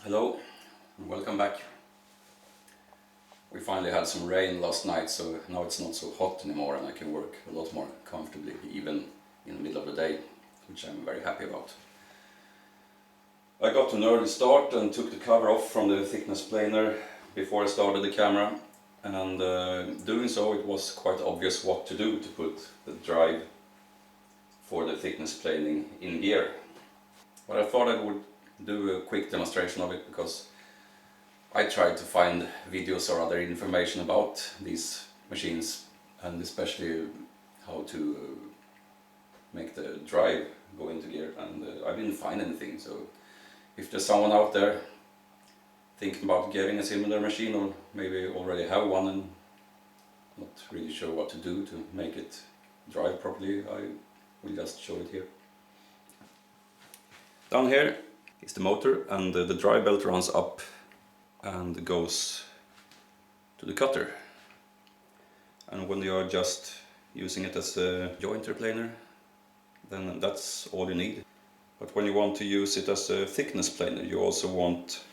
Hello and welcome back. We finally had some rain last night, so now it's not so hot anymore and I can work a lot more comfortably even in the middle of the day, which I'm very happy about. I got an early start and took the cover off from the thickness planer before I started the camera, and doing so it was quite obvious what to do to put the drive for the thickness planing in gear. But I thought I would do a quick demonstration of it because I tried to find videos or other information about these machines, and especially how to make the drive go into gear, and I didn't find anything. So if there's someone out there thinking about getting a similar machine, or maybe already have one and not really sure what to do to make it drive properly, I will just show it here. Down here is the motor, and the drive belt runs up and goes to the cutter. And when you are just using it as a jointer planer, then that's all you need. But when you want to use it as a thickness planer, you also want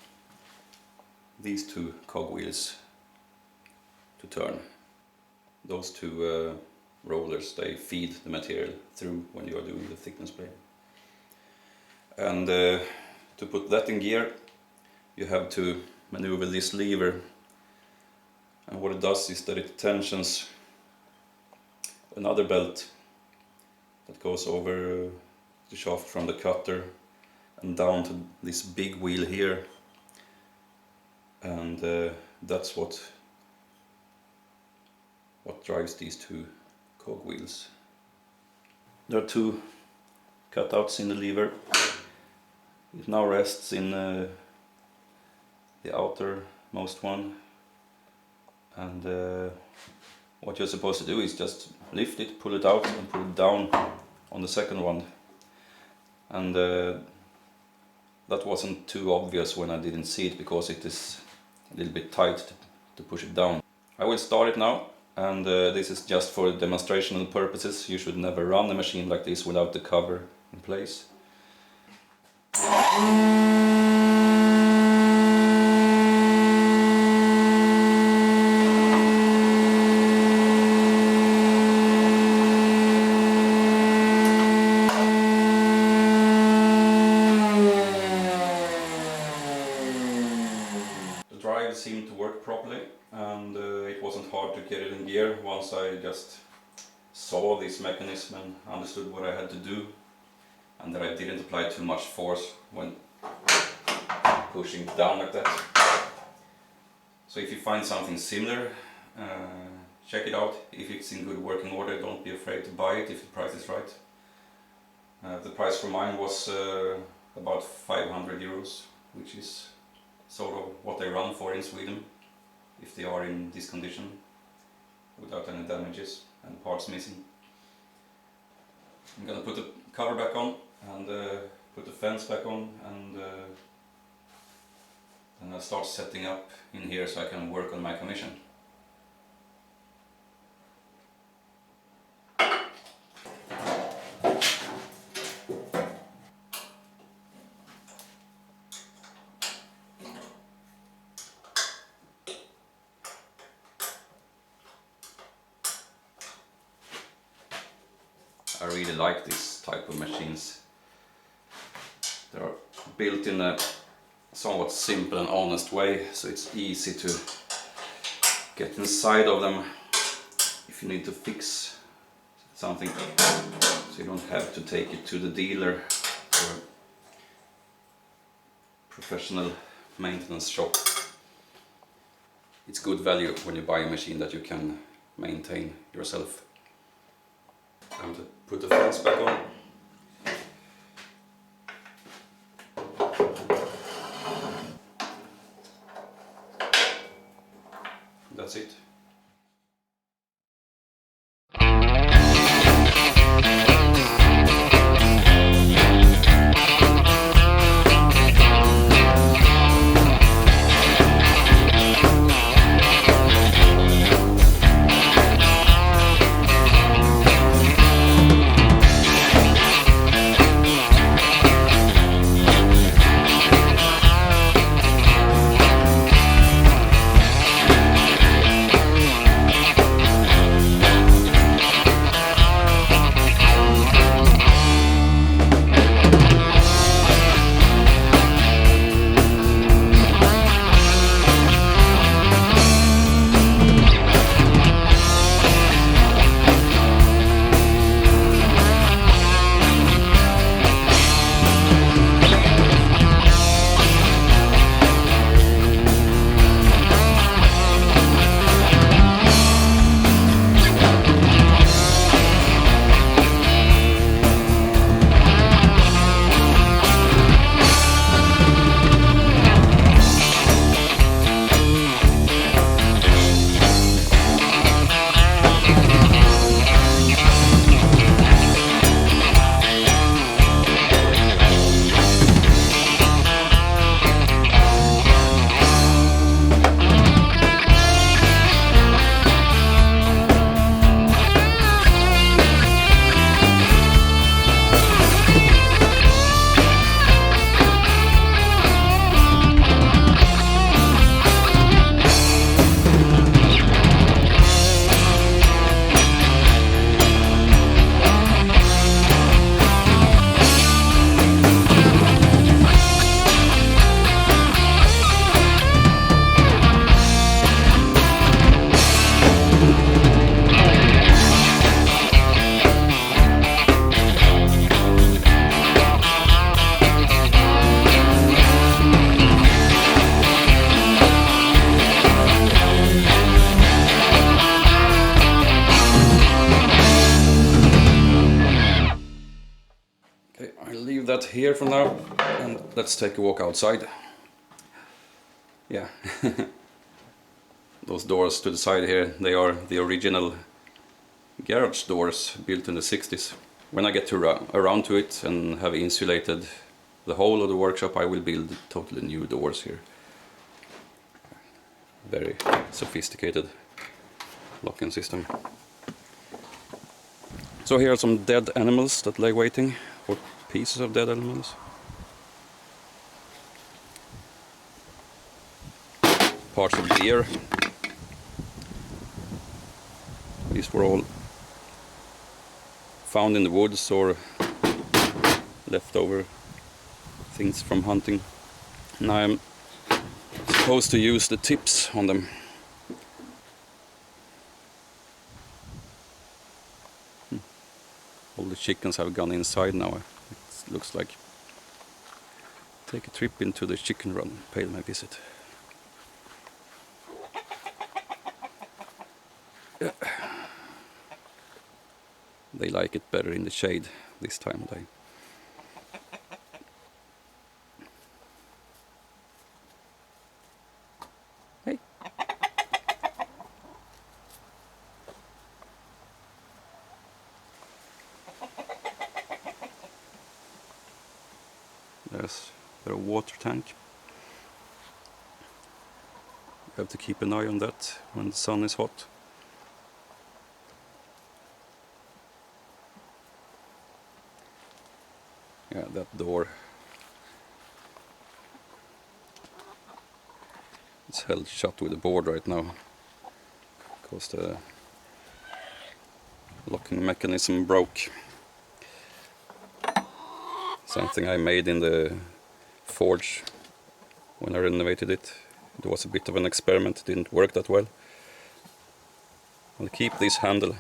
these two cogwheels to turn. Those two rollers, they feed the material through when you are doing the thickness plane. And to put that in gear, you have to maneuver this lever, and what it does is that it tensions another belt that goes over the shaft from the cutter and down to this big wheel here, and that's what drives these two cogwheels. There are two cutouts in the lever. It now rests in the outermost one, and what you're supposed to do is just lift it, pull it out and put it down on the second one, and that wasn't too obvious when I didn't see it because it is a little bit tight to push it down. I will start it now, and this is just for demonstrational purposes. You should never run a machine like this without the cover in place. The drive seemed to work properly, and it wasn't hard to get it in gear once I just saw this mechanism and understood what I had to do, and that I didn't apply too much force when pushing it down like that. So if you find something similar, check it out. If it's in good working order, don't be afraid to buy it if the price is right. The price for mine was about 500 euros, which is sort of what they run for in Sweden if they are in this condition without any damages and parts missing. I'm gonna put the cover back on and put the fence back on, and then I'll start setting up in here so I can work on my commission. I really like this type of machines. They are built in a somewhat simple and honest way, so it's easy to get inside of them if you need to fix something, so you don't have to take it to the dealer or professional maintenance shop. It's good value when you buy a machine that you can maintain yourself. I'm going to put the fence back on. That's it. I'll leave that here for now and let's take a walk outside. Yeah, those doors to the side here, they are the original garage doors built in the 60s. When I get around to it and have insulated the whole of the workshop, I will build totally new doors here. Very sophisticated locking system. So here are some dead animals that lay waiting, or pieces of dead animals. Parts of deer. These were all found in the woods or leftover things from hunting. Now I'm supposed to use the tips on them. All the chickens have gone inside now, it looks like. Take a trip into the chicken run, pay them a visit. Yeah. They like it better in the shade this time of day. Hey. There's a water tank. You have to keep an eye on that when the sun is hot. Yeah, that door is held shut with a board right now because the locking mechanism broke. Something I made in the forge when I renovated it. It was a bit of an experiment, it didn't work that well. I'll keep this handle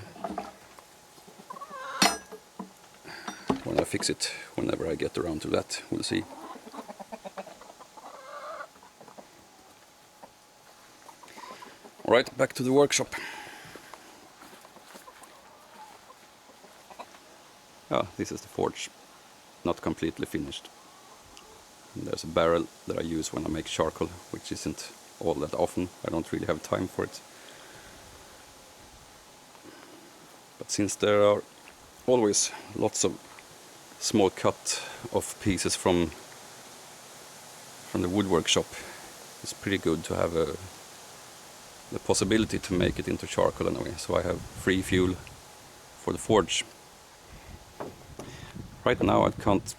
when I fix it, whenever I get around to that, we'll see. Alright, back to the workshop. Ah, this is the forge, not completely finished. And there's a barrel that I use when I make charcoal, which isn't all that often, I don't really have time for it. But since there are always lots of small cut off pieces from the woodwork shop, it's pretty good to have the possibility to make it into charcoal anyway, so I have free fuel for the forge. Right now I can't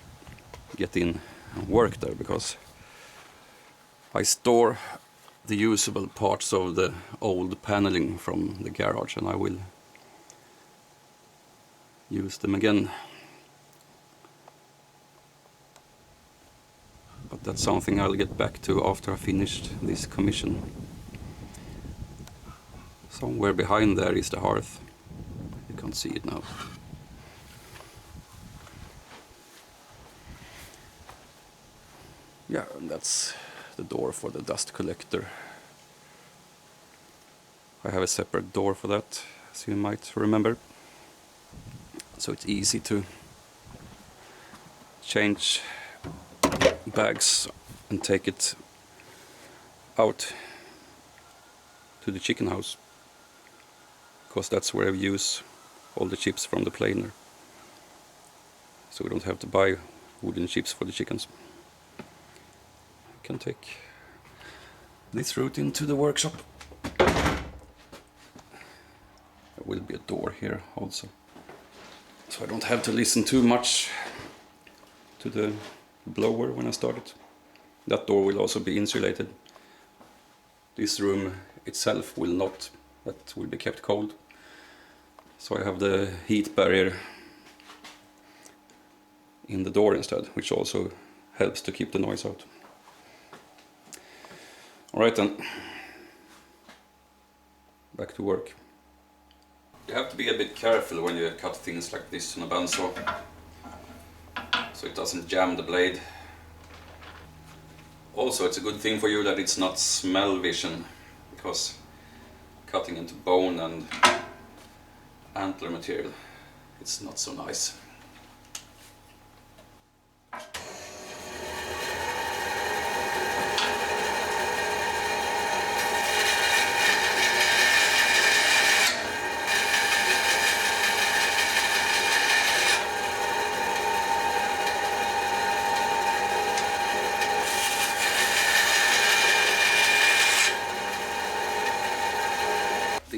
get in and work there because I store the usable parts of the old paneling from the garage and I will use them again. But that's something I'll get back to after I finished this commission. Somewhere behind there is the hearth. You can't see it now. Yeah, and that's the door for the dust collector. I have a separate door for that, as you might remember. So it's easy to change bags and take it out to the chicken house, because that's where I use all the chips from the planer, so we don't have to buy wooden chips for the chickens. I can take this route into the workshop. There will be a door here also, so I don't have to listen too much to the blower when I start it. That door will also be insulated. This room itself will not, that will be kept cold. So I have the heat barrier in the door instead, which also helps to keep the noise out. Alright then, back to work. You have to be a bit careful when you cut things like this on a bandsaw, so it doesn't jam the blade. Also, it's a good thing for you that it's not smell vision, because cutting into bone and antler material, it's not so nice.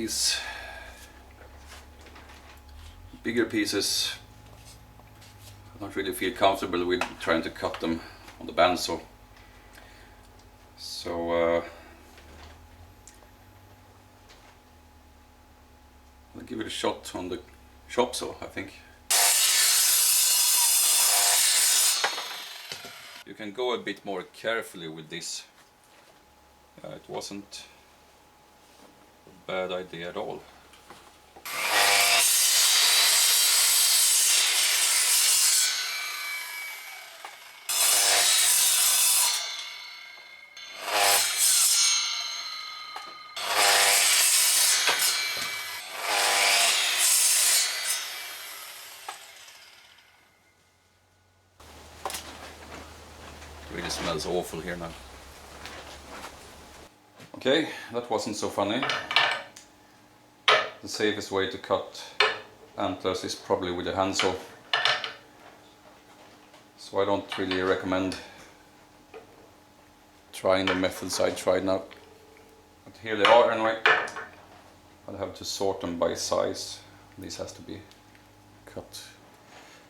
these bigger pieces, I don't really feel comfortable with trying to cut them on the bandsaw. So I'll give it a shot on the chop saw, I think. You can go a bit more carefully with this. It wasn't a bad idea at all. Really smells awful here now. Okay, that wasn't so funny. The safest way to cut antlers is probably with a handsaw. So I don't really recommend trying the methods I tried now. But here they are anyway. I'll have to sort them by size. This has to be cut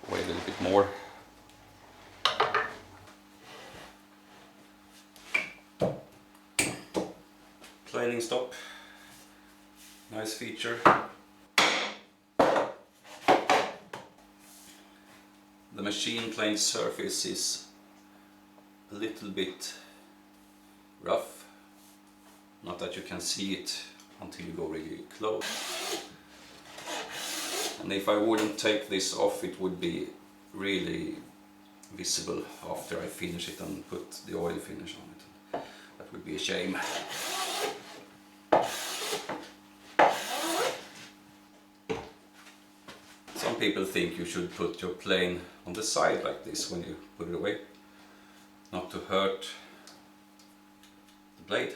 away a little bit more. Planing stop, nice feature. The machine planed surface is a little bit rough, not that you can see it until you go really close. And if I wouldn't take this off, it would be really visible after I finish it and put the oil finish on it. That would be a shame. Some people think you should put your plane on the side like this when you put it away, not to hurt the blade.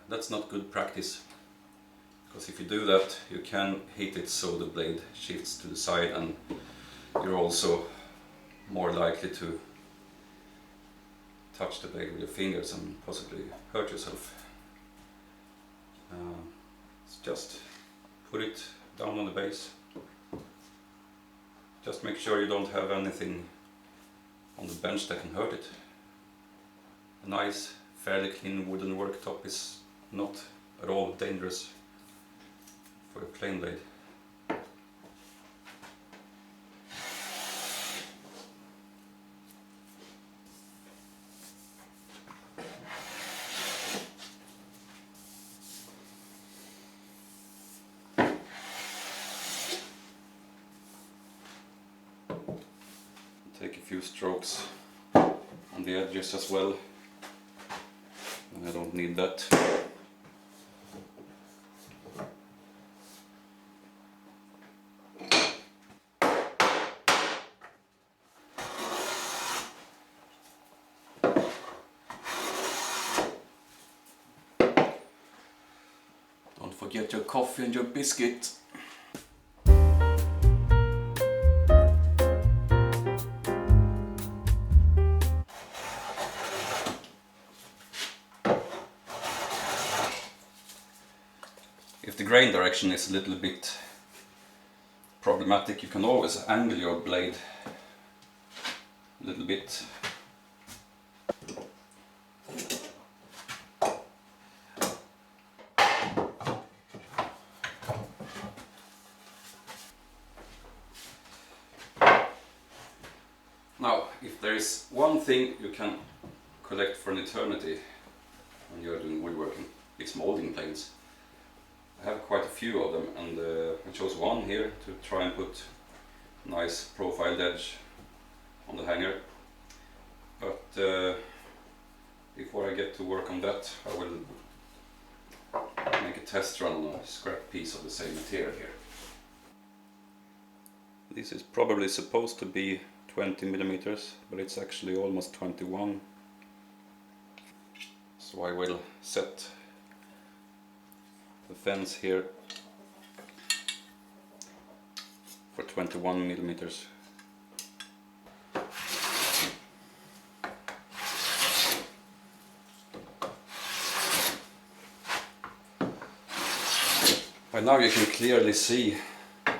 That's not good practice, because if you do that you can hit it so the blade shifts to the side, and you're also more likely to touch the blade with your fingers and possibly hurt yourself. Just put it down on the base. Just make sure you don't have anything on the bench that can hurt it. A nice, fairly clean wooden worktop is not at all dangerous for a plane blade. Take a few strokes on the edges as well, and I don't need that. Don't forget your coffee and your biscuit. If the grain direction is a little bit problematic, you can always angle your blade a little bit. Now, if there is one thing you can collect for an eternity when you are doing woodworking, it's moulding planes. I have quite a few of them, and I chose one here to try and put a nice profiled edge on the hanger. But before I get to work on that, I will make a test run on a scrap piece of the same material here. This is probably supposed to be 20 millimeters, but it's actually almost 21. So I will set the fence here for 21 millimeters. And now you can clearly see the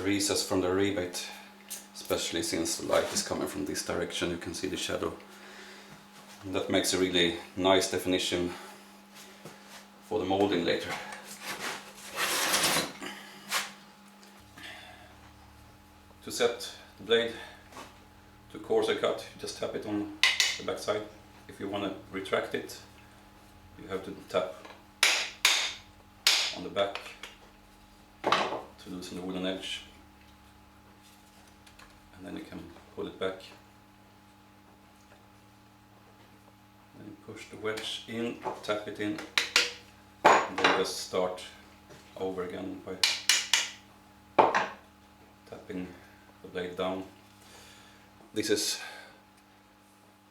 recess from the rebate, especially since the light is coming from this direction. You can see the shadow. And that makes a really nice definition for the moulding later. To set the blade to coarser cut, you just tap it on the back side. If you want to retract it, you have to tap on the back to loosen the wooden edge, and then you can pull it back. Then you push the wedge in, tap it in, and then just start over again by tapping the blade down. This is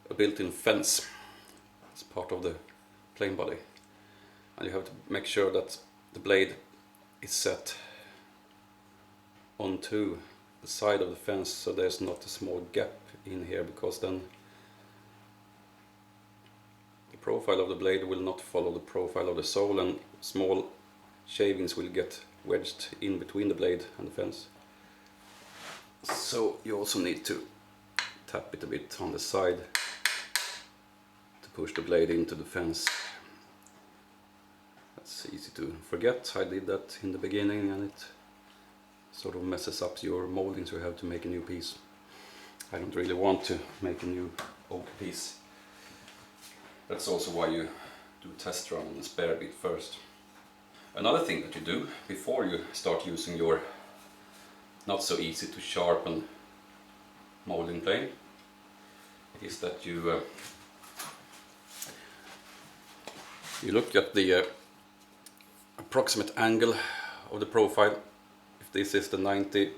a built-in fence. It's part of the plane body, and you have to make sure that the blade is set onto the side of the fence, so there's not a small gap in here, because then the profile of the blade will not follow the profile of the sole, and small shavings will get wedged in between the blade and the fence. So you also need to tap it a bit on the side to push the blade into the fence. That's easy to forget. I did that in the beginning and it sort of messes up your moulding, so you have to make a new piece. I don't really want to make a new oak piece. That's also why you do a test run on the spare bit first. Another thing that you do before you start using your not so easy to sharpen moulding plane is that you look at the approximate angle of the profile. If this is the 90,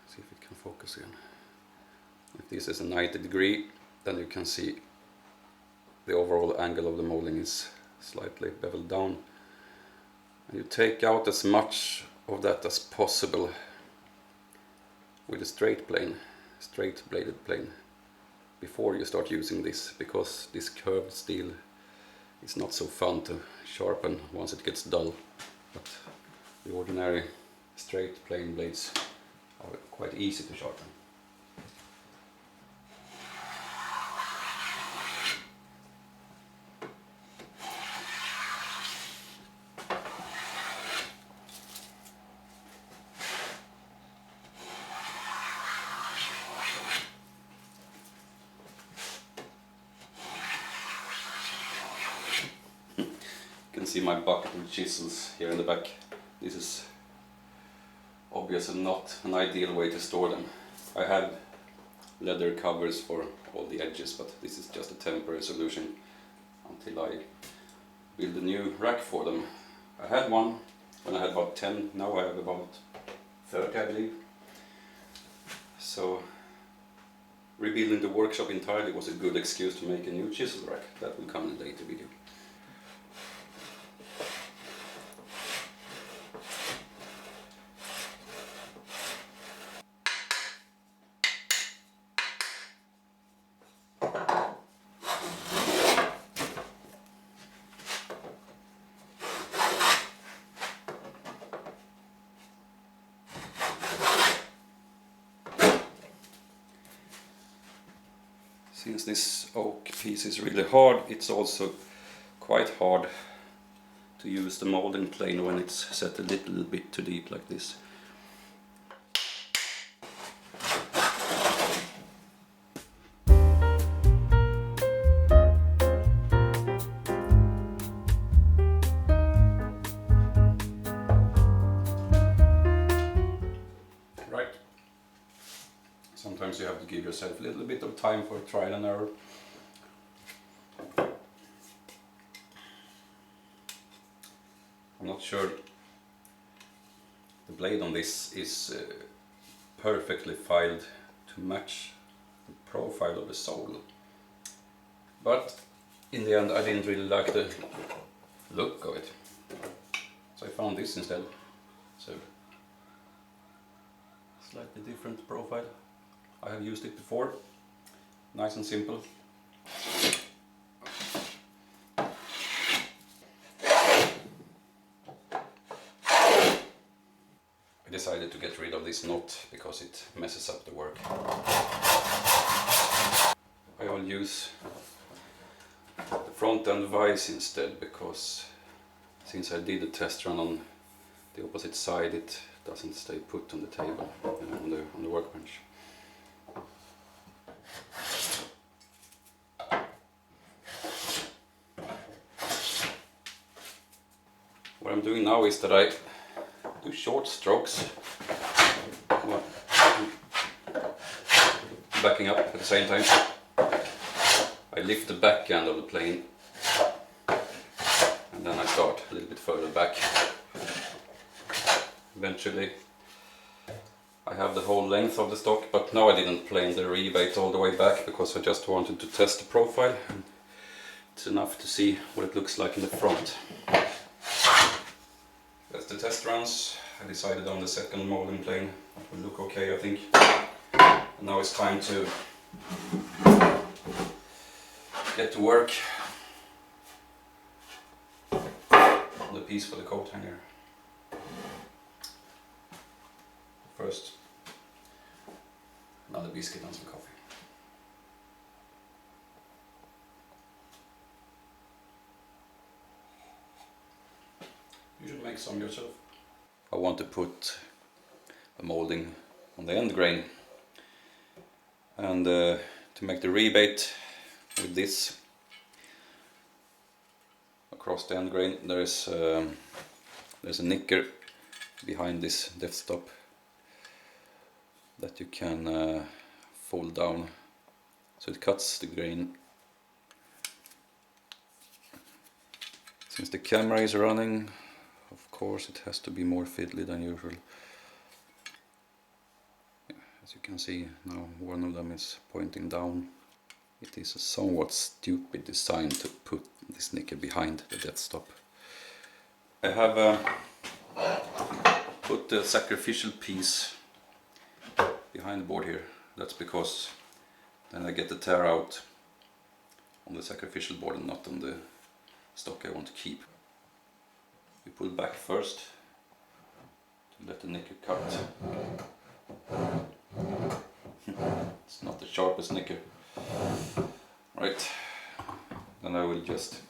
see if it can focus again. If this is a 90 degree, then you can see the overall angle of the moulding is slightly beveled down. And you take out as much of that as possible with a straight plane, straight bladed plane, before you start using this, because this curved steel is not so fun to sharpen once it gets dull, but the ordinary straight plain blades are quite easy to sharpen. You can see my bucket with chisels here in the back. This is obviously not an ideal way to store them. I have leather covers for all the edges, but this is just a temporary solution until I build a new rack for them. I had one when I had about 10, now I have about 30, I believe. So rebuilding the workshop entirely was a good excuse to make a new chisel rack. That will come in a later video. Since this oak piece is really hard, it's also quite hard to use the moulding plane when it's set a little bit too deep like this. Right. Sometimes you have to give yourself a little bit of time for trial and error. I'm not sure the blade on this is perfectly filed to match the profile of the sole, but in the end I didn't really like the look of it, so I found this instead. So slightly different profile. I have used it before. Nice and simple. decided to get rid of this knot because it messes up the work. I will use the front end vise instead, because since I did a test run on the opposite side, it doesn't stay put on the table, on the workbench. What I'm doing now is that I do short strokes, backing up at the same time. I lift the back end of the plane and then I start a little bit further back. Eventually I have the whole length of the stock, but now I didn't plane the rebate all the way back because I just wanted to test the profile. It's enough to see what it looks like in the front. That's the test runs. I decided on the second moulding plane. It will look okay, I think. And now it's time to get to work on the piece for the coat hanger. First, another biscuit and some coffee. You should make some yourself. I want to put a moulding on the end grain, and to make the rebate with this across the end grain, there's a nicker behind this death stop that you can fold down so it cuts the grain. Since the camera is running, of course it has to be more fiddly than usual. As you can see now, one of them is pointing down. It is a somewhat stupid design to put this nicker behind the death stop. I have put the sacrificial piece behind the board here. That's because then I get the tear out on the sacrificial board and not on the stock I want to keep. You pull back first to let the nicker cut. It's not the sharpest nicker. Right, then I will just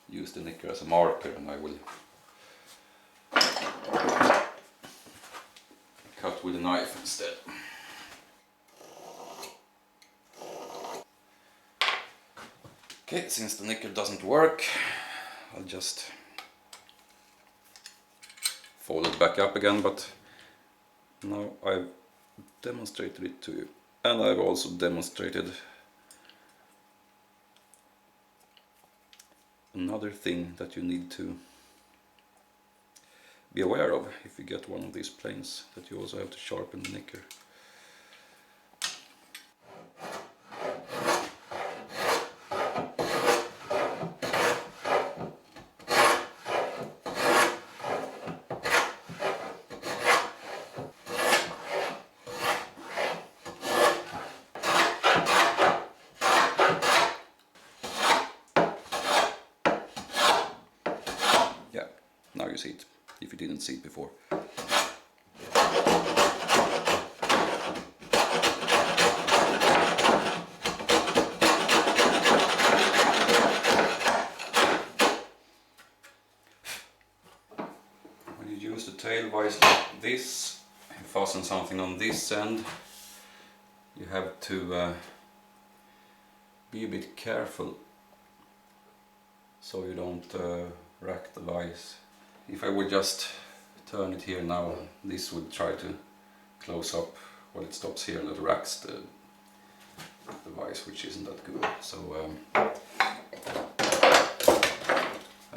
use the nicker as a marker and I will cut with a knife instead. Okay, since the nicker doesn't work, I'll just fold it back up again, but now I've demonstrated it to you. And I've also demonstrated another thing that you need to be aware of if you get one of these planes, that you also have to sharpen the nicker. Now you see it, if you didn't see it before. When you use the tail vise like this, and fasten something on this end, you have to be a bit careful so you don't rack the vise. If I would just turn it here now, this would try to close up while it stops here, and it racks the vise, which isn't that good. So I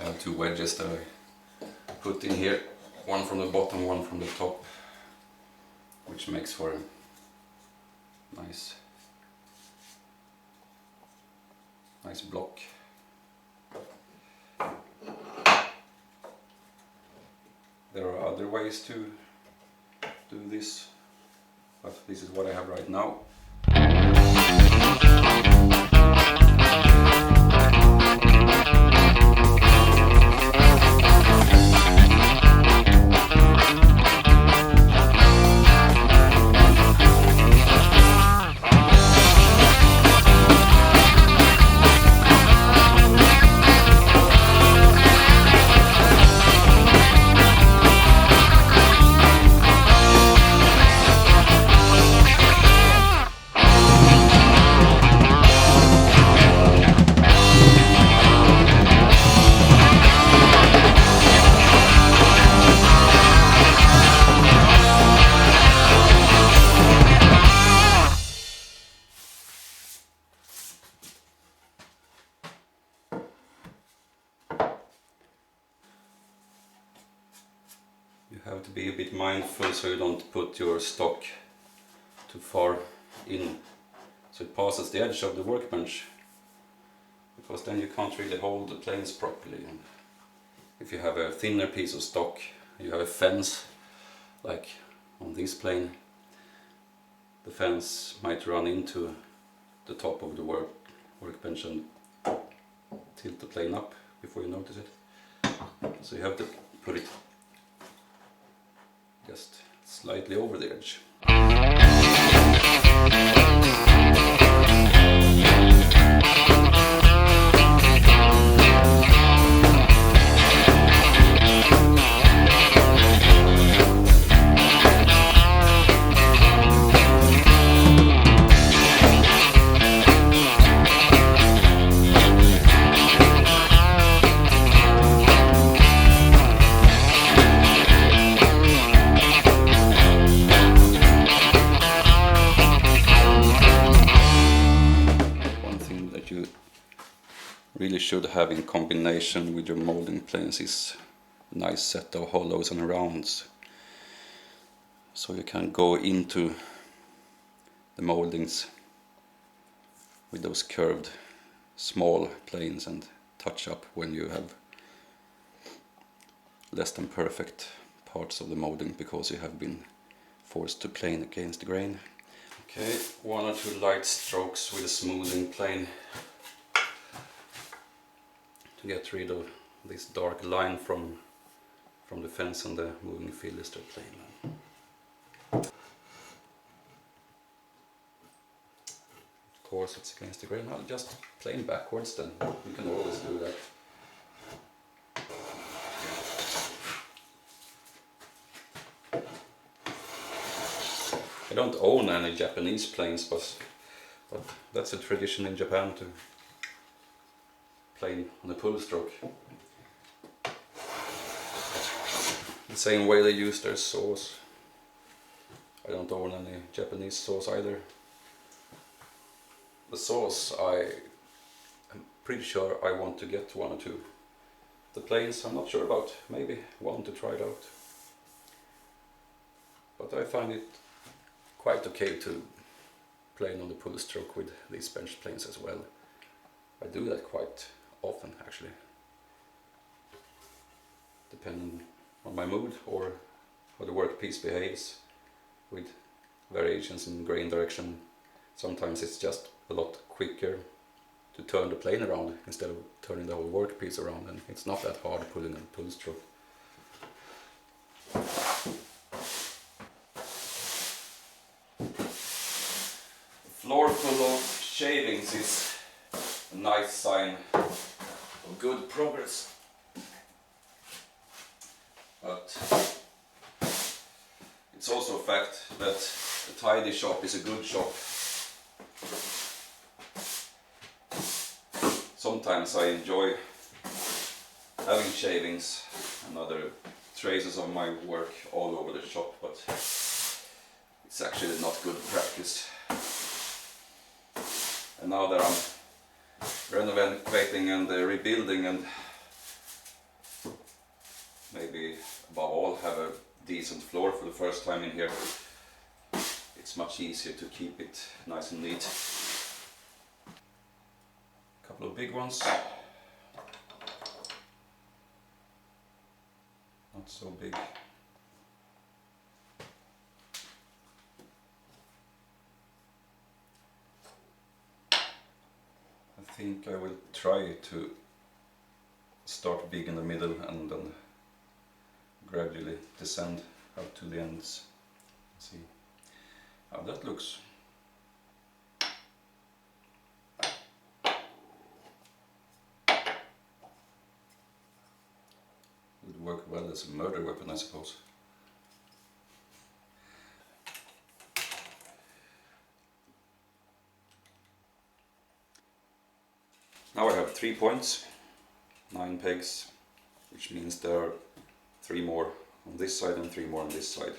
have two wedges that I put in here, one from the bottom, one from the top, which makes for a nice block. There are other ways to do this, but this is what I have right now. be a bit mindful so you don't put your stock too far in so it passes the edge of the workbench, because then you can't really hold the planes properly. And if you have a thinner piece of stock, you have a fence like on this plane, the fence might run into the top of the workbench and tilt the plane up before you notice it. So you have to put it just slightly over the edge. Really should have in combination with your molding planes is a nice set of hollows and rounds, so you can go into the moldings with those curved small planes and touch up when you have less than perfect parts of the molding because you have been forced to plane against the grain. Okay, 1 or 2 light strokes with a smoothing plane to get rid of this dark line from the fence and the moving Philister plane. Of course it's against the grain. I'll just plane backwards then. You can always do that. I don't own any Japanese planes, but that's a tradition in Japan to plane on a pull stroke. The same way they use their saws. I don't own any Japanese saws either. The saws, I'm pretty sure I want to get 1 or 2. The planes I'm not sure about, maybe one to try it out. But I find it quite okay to plane on the pull stroke with these bench planes as well. I do that quite often actually, depending on my mood or how the workpiece behaves, with variations in grain direction. Sometimes it's just a lot quicker to turn the plane around instead of turning the whole workpiece around, and it's not that hard pulling a pull stroke. A floor full of shavings is a nice sign of good progress, but it's also a fact that a tidy shop is a good shop. Sometimes I enjoy having shavings and other traces of my work all over the shop, but it's actually not good practice. And now that I'm renovating and rebuilding, and maybe above all have a decent floor for the first time in here, it's much easier to keep it nice and neat. A couple of big ones, not so big. I think I will try to start big in the middle and then gradually descend out to the ends. See how that looks. Would work well as a murder weapon, I suppose. Now I have 3 points, 9 pegs, which means there are 3 more on this side and 3 more on this side.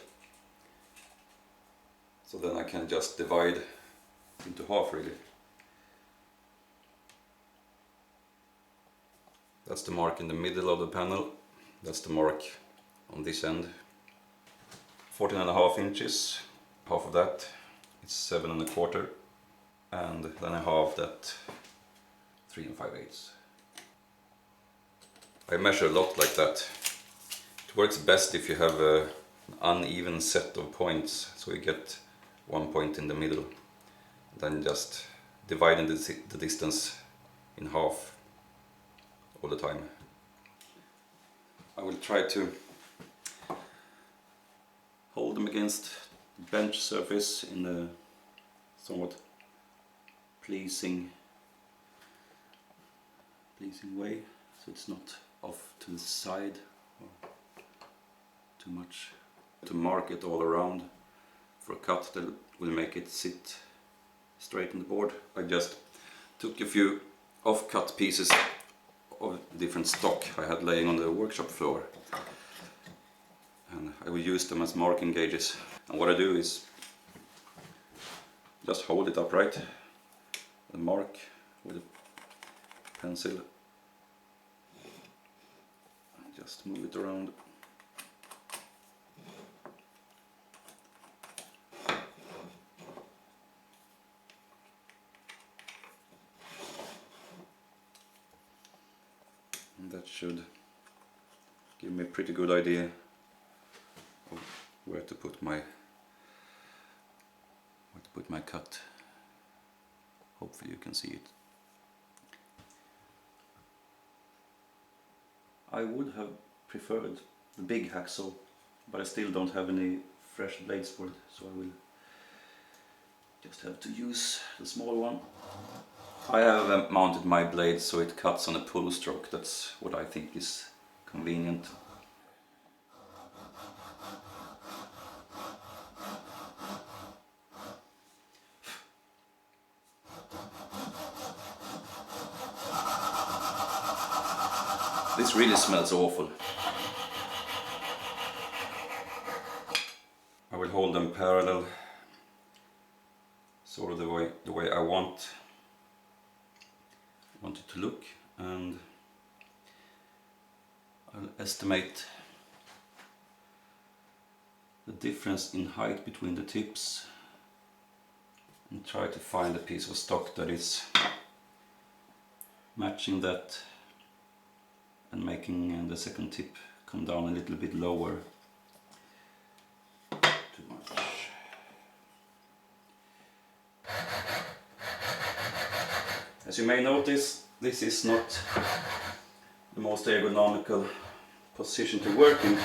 So then I can just divide into half really. That's the mark in the middle of the panel, that's the mark on this end. 14.5 inches. Half of that is 7.25, and then I halve that 3 5/8. I measure a lot like that. It works best if you have an uneven set of points, so you get one point in the middle, then just dividing the distance in half all the time. I will try to hold them against the bench surface in a somewhat pleasing way, so it's not off to the side or too much. To mark it all around for a cut that will make it sit straight on the board. I just took a few off-cut pieces of different stock I had laying on the workshop floor, and I will use them as marking gauges. And what I do is just hold it upright and mark with a pencil. Just move it around. And that should give me a pretty good idea of where to put my cut. Hopefully you can see it. I would have preferred the big hacksaw, but I still don't have any fresh blades for it, so I will just have to use the small one. I have mounted my blade so it cuts on a pull stroke. That's what I think is convenient. This really smells awful. I will hold them parallel, sort of the way I want it to look, and I'll estimate the difference in height between the tips and try to find a piece of stock that is matching that and making the second tip come down a little bit lower. Too much. As you may notice, this is not the most ergonomical position to work in.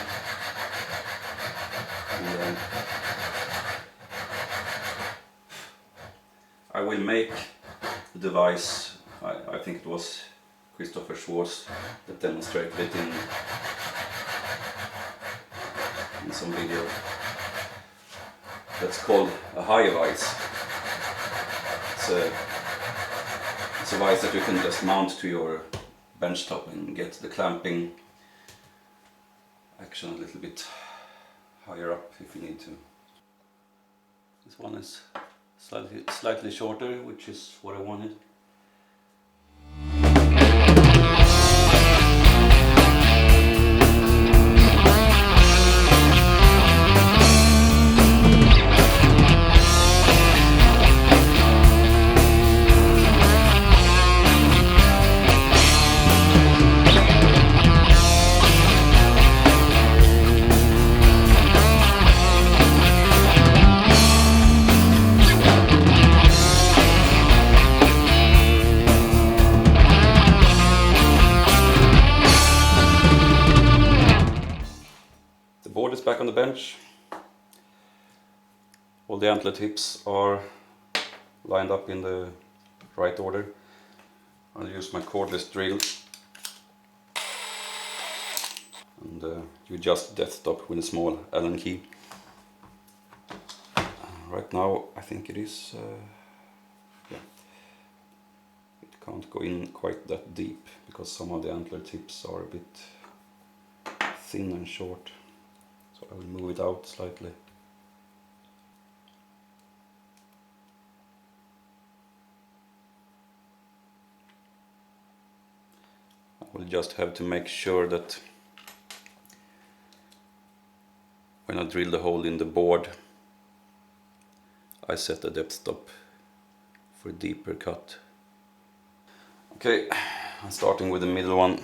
And, I will make the device. I think it was Christopher Schwartz that demonstrated it in some video. That's called a high vise. It's a vise that you can just mount to your bench top and get the clamping action a little bit higher up if you need to. This one is slightly shorter, which is what I wanted. Back on the bench. All the antler tips are lined up in the right order. I'll use my cordless drill and you adjust the death stop with a small Allen key. Right now I think it is yeah, it can't go in quite that deep because some of the antler tips are a bit thin and short. So I will move it out slightly. I will just have to make sure that when I drill the hole in the board, I set a depth stop for a deeper cut. Okay, I'm starting with the middle one.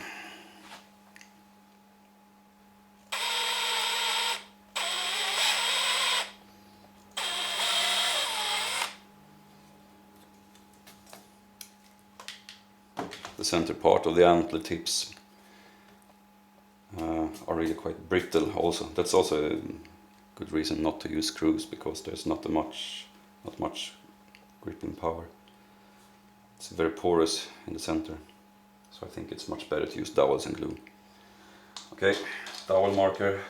The center part of the antler tips are really quite brittle also. That's also a good reason not to use screws, because there's not much gripping power. It's very porous in the center, so I think it's much better to use dowels and glue. Okay, dowel marker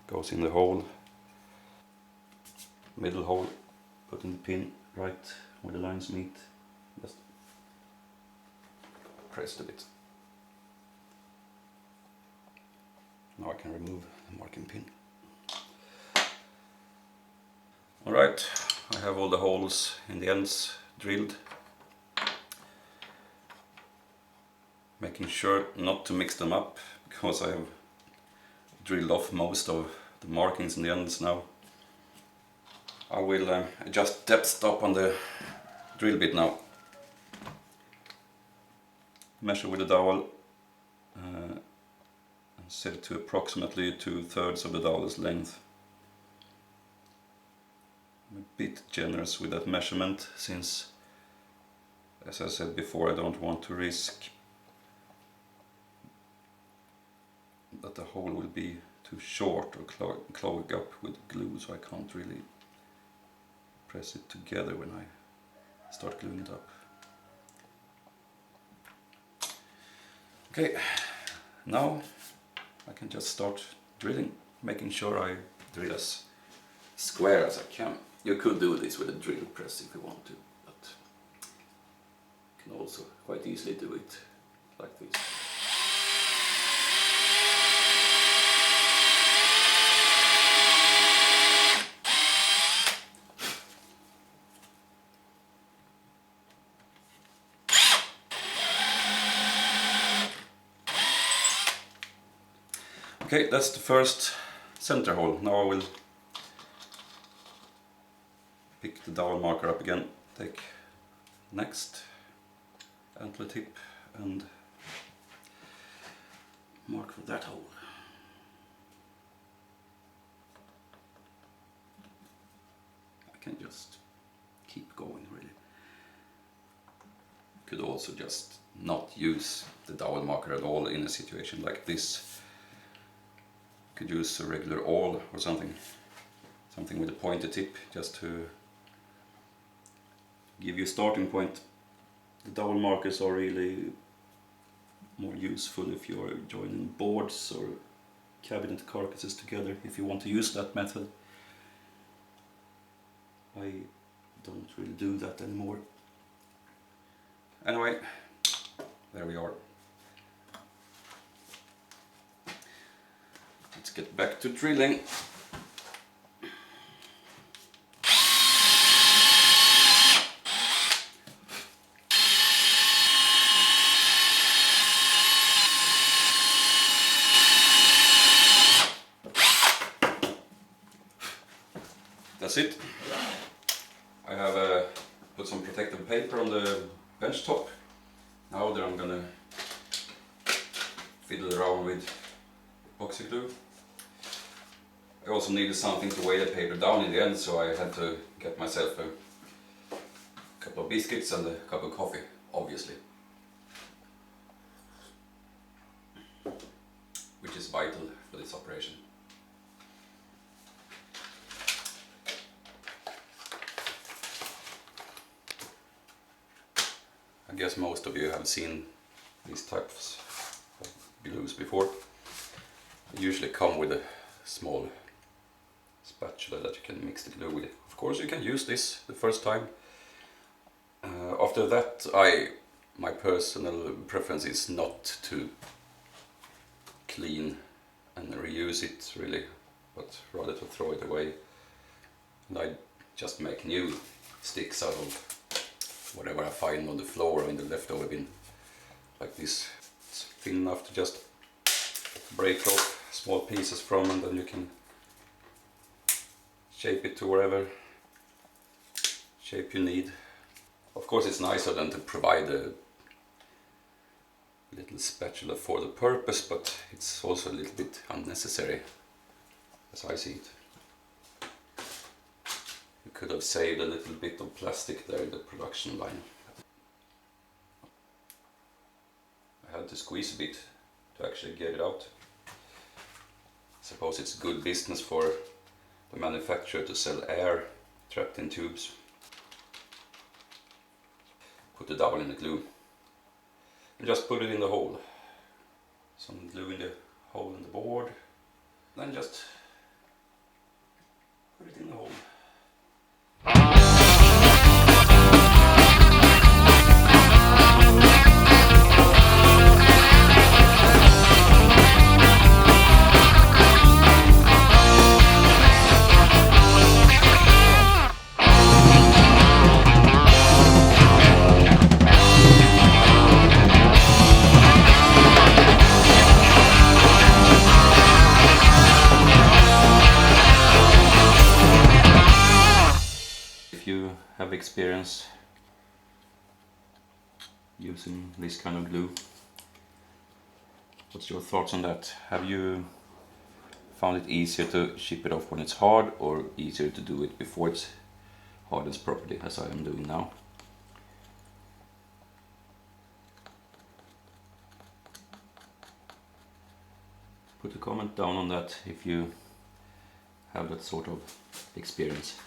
goes in the hole, middle hole, put in the pin right where the lines meet. Just press a bit. Now I can remove the marking pin. Alright, I have all the holes in the ends drilled. Making sure not to mix them up, because I have drilled off most of the markings in the ends now. I will adjust depth stop on the drill bit now. Measure with the dowel and set it to approximately 2/3 of the dowel's length. I'm a bit generous with that measurement, since, as I said before, I don't want to risk that the hole will be too short or clog up with glue, so I can't really press it together when I start gluing it up. Okay, now I can just start drilling, making sure I drill as square as I can. You could do this with a drill press if you want to, but you can also quite easily do it like this. Okay, that's the first center hole. Now I will pick the dowel marker up again, take next antler tip and mark for that hole. I can just keep going really. Could also just not use the dowel marker at all in a situation like this. Could use a regular awl or something with a pointed tip, just to give you a starting point. The dowel markers are really more useful if you are joining boards or cabinet carcasses together, if you want to use that method. I don't really do that anymore. Anyway, there we are. Let's get back to drilling. That's it. I have put some protective paper on the bench top. Now that I'm gonna fiddle around with epoxy glue. I also needed something to weigh the paper down in the end, so I had to get myself a couple of biscuits and a cup of coffee, obviously. Which is vital for this operation. I guess most of you have seen these types of glues before. They usually come with a small spatula that you can mix the glue with. Of course you can use this the first time. After that, my personal preference is not to clean and reuse it really, but rather to throw it away. And I just make new sticks out of whatever I find on the floor or in the leftover bin, like this. It's thin enough to just break off small pieces from, and then you can shape it to whatever shape you need. Of course it's nicer than to provide a little spatula for the purpose, but it's also a little bit unnecessary as I see it. You could have saved a little bit of plastic there in the production line. I had to squeeze a bit to actually get it out. I suppose it's good business for the manufacturer to sell air trapped in tubes. Put the double in the glue and just put it in the hole. Some glue in the hole in the board, then just put it in the hole. Have experience using this kind of glue. What's your thoughts on that? Have you found it easier to ship it off when it's hard, or easier to do it before it hardens properly, as I am doing now? Put a comment down on that if you have that sort of experience.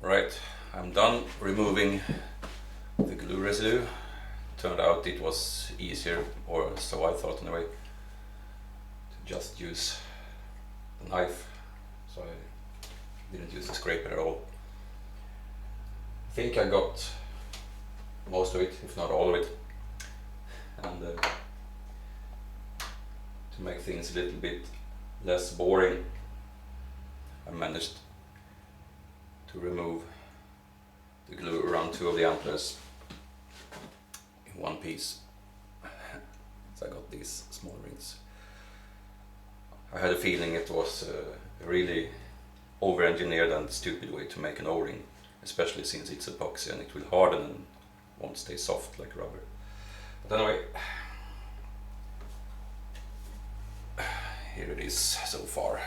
Right, I'm done removing the glue residue. Turned out it was easier, or so I thought anyway, to just use the knife, so I didn't use the scraper at all. I think I got most of it, if not all of it, and to make things a little bit less boring, I managed to remove the glue around 2 of the antlers in one piece. So I got these small rings. I had a feeling it was a really over-engineered and stupid way to make an O-ring, especially since it's epoxy and it will harden and won't stay soft like rubber. But anyway, here it is so far.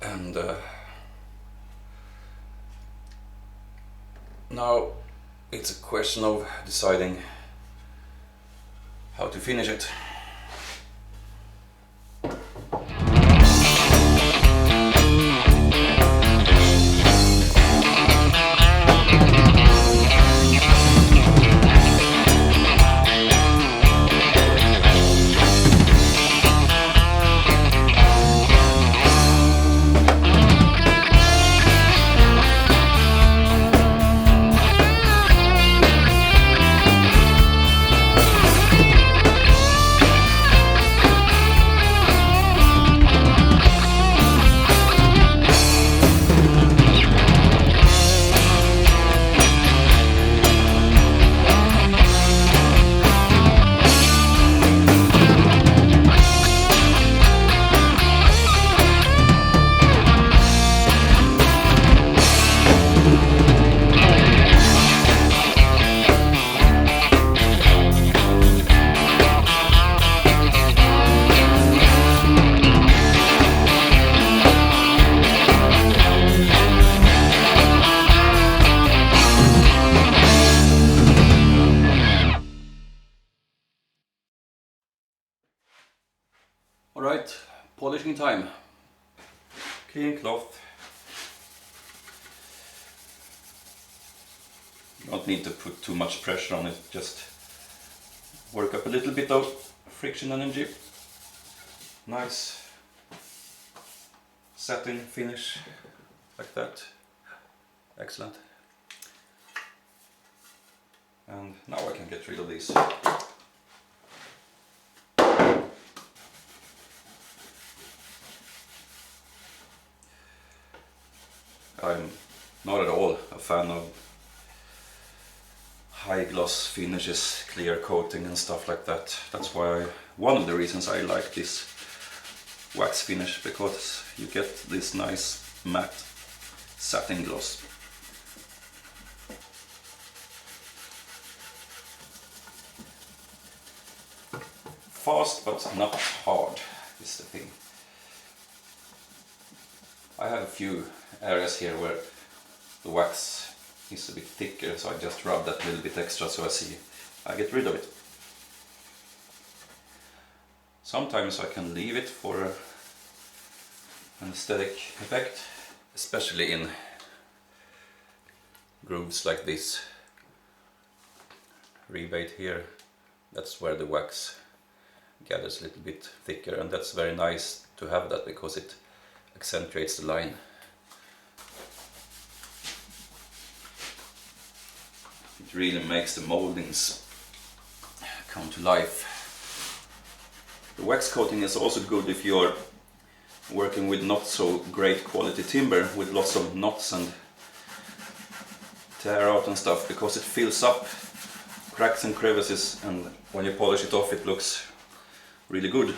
And now it's a question of deciding how to finish it. Alright, polishing time. Clean cloth. You don't need to put too much pressure on it, just work up a little bit of friction energy. Nice satin finish like that. Excellent. And now I can get rid of these. I'm not at all a fan of high gloss finishes, clear coating and stuff like that. That's why one of the reasons I like this wax finish, because you get this nice matte satin gloss. Fast but not hard is the thing. I have a few areas here where the wax is a bit thicker, so I just rub that little bit extra so I get rid of it. Sometimes I can leave it for an aesthetic effect, especially in grooves like this rebate here. That's where the wax gathers a little bit thicker, and that's very nice to have that because it accentuates the line. It really makes the mouldings come to life. The wax coating is also good if you're working with not so great quality timber with lots of knots and tear out and stuff, because it fills up cracks and crevices, and when you polish it off it looks really good.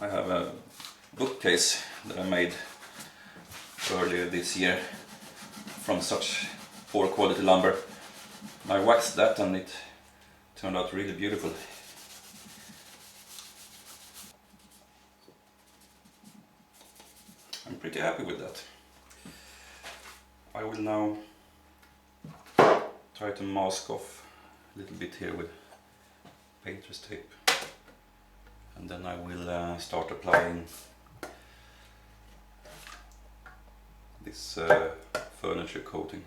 I have a bookcase that I made earlier this year from such poor quality lumber. I waxed that and it turned out really beautiful. I'm pretty happy with that. I will now try to mask off a little bit here with painter's tape, and then I will start applying this furniture coating,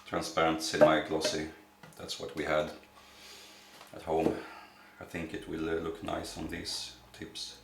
transparent semi-glossy. That's what we had at home. I think it will look nice on these tips.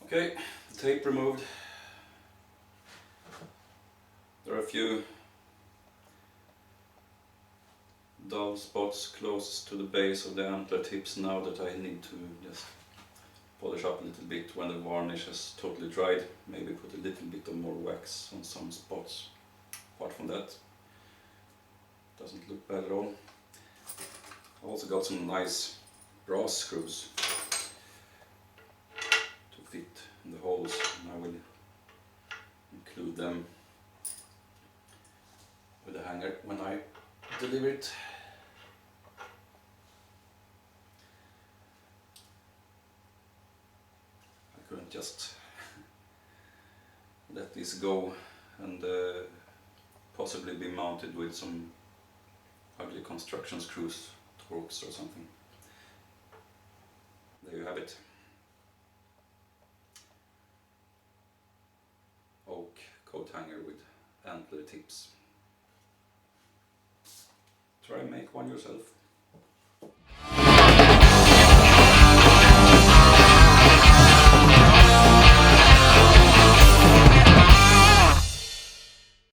Okay, the tape removed. There are a few dull spots close to the base of the antler tips now that I need to just polish up a little bit when the varnish has totally dried. Maybe put a little bit of more wax on some spots. Apart from that, doesn't look bad at all. I also got some nice brass screws fit in the holes, and I will include them with a hanger when I deliver it. I couldn't just let this go and possibly be mounted with some ugly construction screws, Torx or something. There you have it. Oak coat hanger with antler tips. Try and make one yourself.